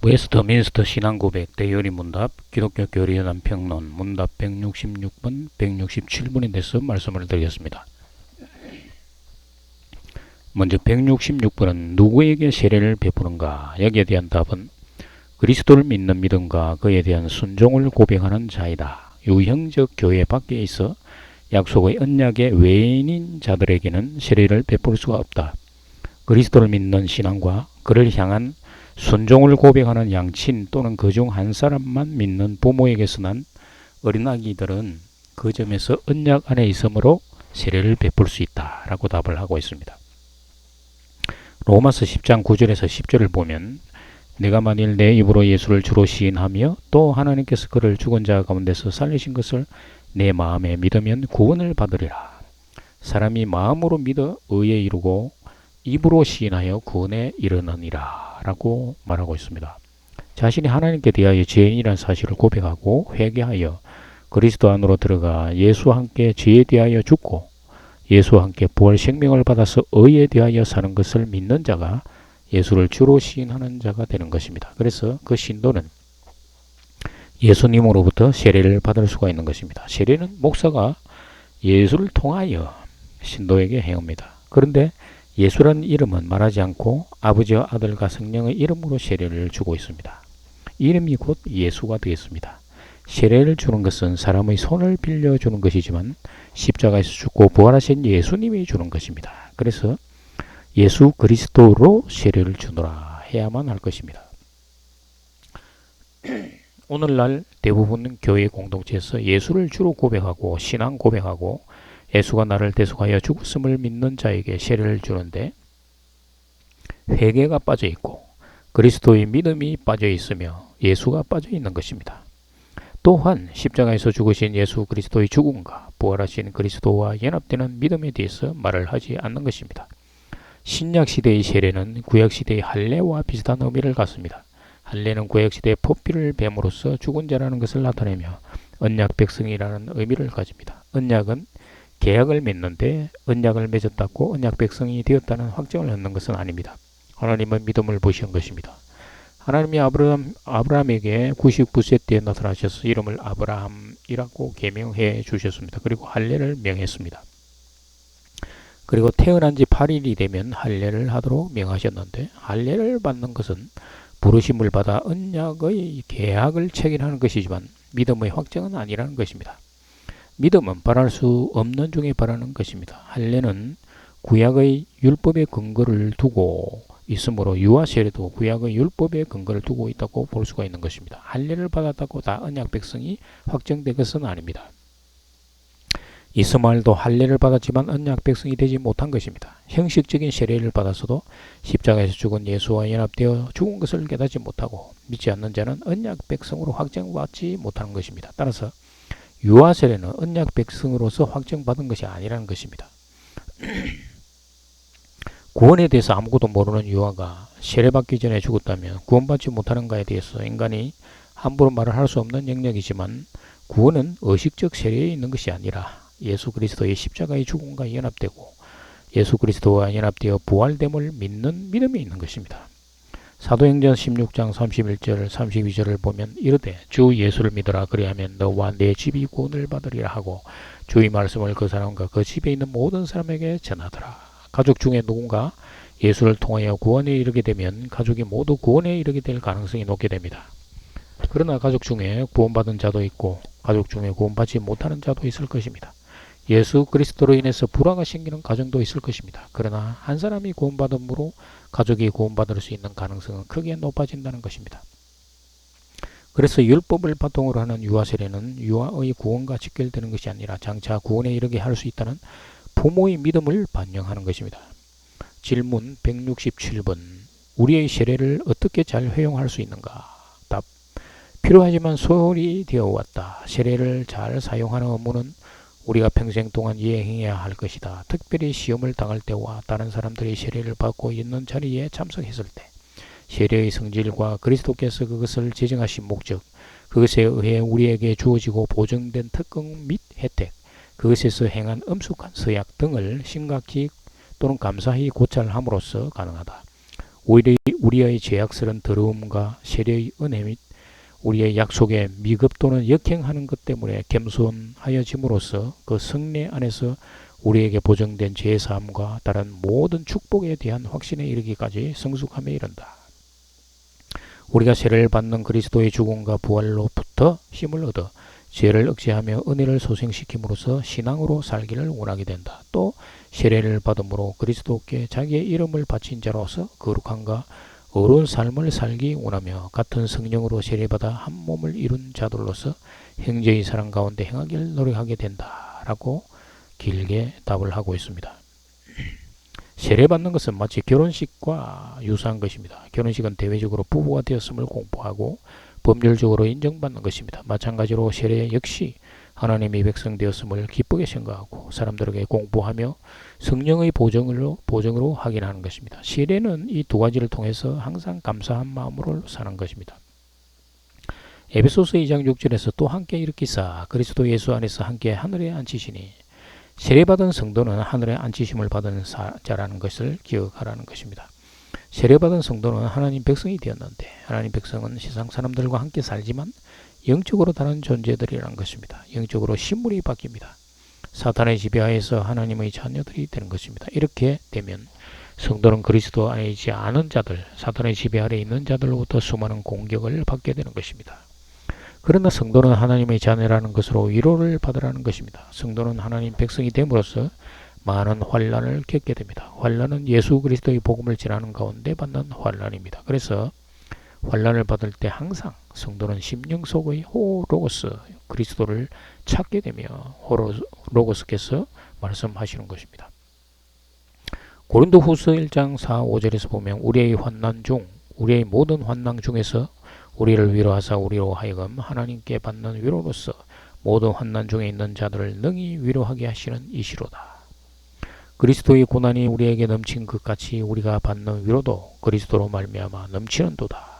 웨스트민스터 신앙고백 대요리 문답 기독교 교리연합 평론 문답 166번 167번에 대해서 말씀을 드리겠습니다. 먼저 166번은 누구에게 세례를 베푸는가? 여기에 대한 답은 그리스도를 믿는 믿음과 그에 대한 순종을 고백하는 자이다. 유형적 교회 밖에 있어 약속의 언약의 외인인 자들에게는 세례를 베풀 수가 없다. 그리스도를 믿는 신앙과 그를 향한 순종을 고백하는 양친 또는 그중 한 사람만 믿는 부모에게서 난 어린아기들은 그 점에서 언약 안에 있으므로 세례를 베풀 수 있다라고 답을 하고 있습니다. 로마서 10장 9절에서 10절을 보면 내가 만일 내 입으로 예수를 주로 시인하며 또 하나님께서 그를 죽은 자 가운데서 살리신 것을 내 마음에 믿으면 구원을 받으리라. 사람이 마음으로 믿어 의에 이르고 입으로 시인하여 구원에 이르느니라 라고 말하고 있습니다. 자신이 하나님께 대하여 죄인이라는 사실을 고백하고 회개하여 그리스도 안으로 들어가 예수와 함께 죄에 대하여 죽고 예수와 함께 부활 생명을 받아서 의에 대하여 사는 것을 믿는 자가 예수를 주로 시인하는 자가 되는 것입니다. 그래서 그 신도는 예수님으로부터 세례를 받을 수가 있는 것입니다. 세례는 목사가 예수를 통하여 신도에게 행합니다. 그런데 예수라는 이름은 말하지 않고 아버지와 아들과 성령의 이름으로 세례를 주고 있습니다. 이름이 곧 예수가 되겠습니다. 세례를 주는 것은 사람의 손을 빌려주는 것이지만 십자가에서 죽고 부활하신 예수님이 주는 것입니다. 그래서 예수 그리스도로 세례를 주노라 해야만 할 것입니다. 오늘날 대부분 교회 공동체에서 예수를 주로 고백하고 신앙 고백하고 예수가 나를 대속하여 죽었음을 믿는 자에게 세례를 주는데 회개가 빠져 있고 그리스도의 믿음이 빠져 있으며 예수가 빠져 있는 것입니다. 또한 십자가에서 죽으신 예수 그리스도의 죽음과 부활하신 그리스도와 연합되는 믿음에 대해서 말을 하지 않는 것입니다. 신약시대의 세례는 구약시대의 할례와 비슷한 의미를 갖습니다. 할례는 구약시대의 포피를 뱀으로써 죽은 자라는 것을 나타내며 언약 백성이라는 의미를 가집니다. 언약은 계약을 맺는데 언약을 맺었다고 언약 백성이 되었다는 확정을 얻는 것은 아닙니다. 하나님은 믿음을 보시는 것입니다. 하나님이 아브라함에게 99세 때 나타나셔서 이름을 아브라함이라고 계명해 주셨습니다. 그리고 할례를 명했습니다. 그리고 태어난 지 8일이 되면 할례를 하도록 명하셨는데 할례를 받는 것은 부르심을 받아 언약의 계약을 체결하는 것이지만 믿음의 확정은 아니라는 것입니다. 믿음은 바랄 수 없는 중에 바라는 것입니다. 할례는 구약의 율법의 근거를 두고 있으므로 유아 세례도 구약의 율법의 근거를 두고 있다고 볼 수가 있는 것입니다. 할례를 받았다고 다 언약 백성이 확정된 것은 아닙니다. 이스마엘도 할례를 받았지만 언약 백성이 되지 못한 것입니다. 형식적인 세례를 받았어도 십자가에서 죽은 예수와 연합되어 죽은 것을 깨닫지 못하고 믿지 않는 자는 언약 백성으로 확정받지 못하는 것입니다. 따라서 유아 세례는 언약 백성으로서 확정받은 것이 아니라는 것입니다. 구원에 대해서 아무것도 모르는 유아가 세례받기 전에 죽었다면 구원받지 못하는가에 대해서 인간이 함부로 말을 할 수 없는 영역이지만 구원은 의식적 세례에 있는 것이 아니라 예수 그리스도의 십자가의 죽음과 연합되고 예수 그리스도와 연합되어 부활됨을 믿는 믿음이 있는 것입니다. 사도행전 16장 31절 32절을 보면 이르되 주 예수를 믿으라 그리하면 너와 내 집이 구원을 받으리라 하고 주의 말씀을 그 사람과 그 집에 있는 모든 사람에게 전하더라. 가족 중에 누군가 예수를 통하여 구원에 이르게 되면 가족이 모두 구원에 이르게 될 가능성이 높게 됩니다. 그러나 가족 중에 구원받은 자도 있고 가족 중에 구원받지 못하는 자도 있을 것입니다. 예수 그리스도로 인해서 불화가 생기는 가정도 있을 것입니다. 그러나 한 사람이 구원받음으로 가족이 구원받을 수 있는 가능성은 크게 높아진다는 것입니다. 그래서 율법을 바탕으로 하는 유아 세례는 유아의 구원과 직결되는 것이 아니라 장차 구원에 이르게 할 수 있다는 부모의 믿음을 반영하는 것입니다. 질문 167번 우리의 세례를 어떻게 잘 회용할 수 있는가? 답 필요하지만 소홀히 되어 왔다. 세례를 잘 사용하는 업무는 우리가 평생 동안 이행해야 할 것이다. 특별히 시험을 당할 때와 다른 사람들이 세례를 받고 있는 자리에 참석했을 때 세례의 성질과 그리스도께서 그것을 제정하신 목적, 그것에 의해 우리에게 주어지고 보증된 특권 및 혜택, 그것에서 행한 엄숙한 서약 등을 심각히 또는 감사히 고찰함으로써 가능하다. 우리의 죄악스런 더러움과 세례의 은혜 및 우리의 약속에 미급 또는 역행하는 것 때문에 겸손하여짐으로써 그 성례 안에서 우리에게 보정된 죄사함과 다른 모든 축복에 대한 확신에 이르기까지 성숙함에 이른다. 우리가 세례를 받는 그리스도의 죽음과 부활로부터 힘을 얻어 죄를 억제하며 은혜를 소생시킴으로써 신앙으로 살기를 원하게 된다. 또 세례를 받음으로 그리스도께 자기의 이름을 바친 자로서 거룩함과 어려운 삶을 살기 원하며 같은 성령으로 세례받아 한 몸을 이룬 자들로서 형제의 사랑 가운데 행하기를 노력하게 된다라고 길게 답을 하고 있습니다. 세례받는 것은 마치 결혼식과 유사한 것입니다. 결혼식은 대외적으로 부부가 되었음을 공포하고 법률적으로 인정받는 것입니다. 마찬가지로 세례 역시 하나님의 백성 되었음을 기쁘게 생각하고 사람들에게 공부하며 성령의 보정으로 확인하는 것입니다. 세례는 이 두 가지를 통해서 항상 감사한 마음으로 사는 것입니다. 에베소서 2장 6절에서 또 함께 일으키사 그리스도 예수 안에서 함께 하늘에 앉히시니 세례받은 성도는 하늘에 앉히심을 받은 자라는 것을 기억하라는 것입니다. 세례받은 성도는 하나님 백성이 되었는데 하나님 백성은 세상 사람들과 함께 살지만 영적으로 다른 존재들이라는 것입니다. 영적으로 신물이 바뀝니다. 사탄의 지배하에서 하나님의 자녀들이 되는 것입니다. 이렇게 되면 성도는 그리스도 안에 있지 않은 자들, 사탄의 지배 아래 있는 자들로부터 수많은 공격을 받게 되는 것입니다. 그러나 성도는 하나님의 자녀라는 것으로 위로를 받으라는 것입니다. 성도는 하나님 백성이 됨으로써 많은 환난을 겪게 됩니다. 환난은 예수 그리스도의 복음을 전하는 가운데 받는 환난입니다. 그래서 환난을 받을 때 항상 성도는 심령 속의 호로고스 그리스도를 찾게 되며 호로고스께서 말씀하시는 것입니다. 고린도후서 1장 4, 5절에서 보면 우리의 모든 환난 중에서 우리를 위로하사 우리로 하여금 하나님께 받는 위로로서 모든 환난 중에 있는 자들을 능히 위로하게 하시는 이시로다. 그리스도의 고난이 우리에게 넘친 것 같이 우리가 받는 위로도 그리스도로 말미암아 넘치는도다.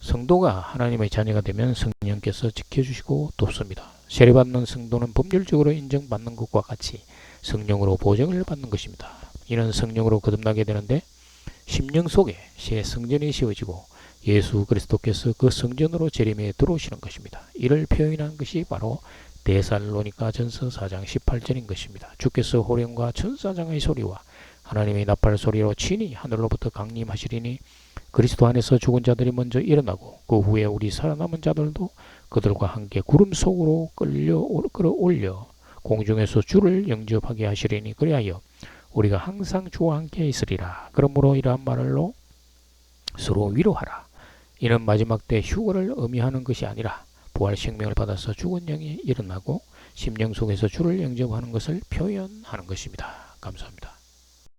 성도가 하나님의 자녀가 되면 성령께서 지켜주시고 돕습니다. 세례받는 성도는 법률적으로 인정받는 것과 같이 성령으로 보정을 받는 것입니다. 이는 성령으로 거듭나게 되는데 심령 속에 새 성전이 세워지고 예수 그리스도께서 그 성전으로 재림에 들어오시는 것입니다. 이를 표현한 것이 바로 데살로니가 전서 4장 18절인 것입니다. 주께서 호령과 천사장의 소리와 하나님의 나팔 소리로 친히 하늘로부터 강림하시리니 그리스도 안에서 죽은 자들이 먼저 일어나고 그 후에 우리 살아남은 자들도 그들과 함께 구름 속으로 끌어올려 공중에서 주를 영접하게 하시리니 그리하여 우리가 항상 주와 함께 있으리라. 그러므로 이러한 말로 서로 위로하라. 이는 마지막 때 휴거를 의미하는 것이 아니라 부활 생명을 받아서 죽은 영이 일어나고 심령 속에서 주를 영접하는 것을 표현하는 것입니다. 감사합니다.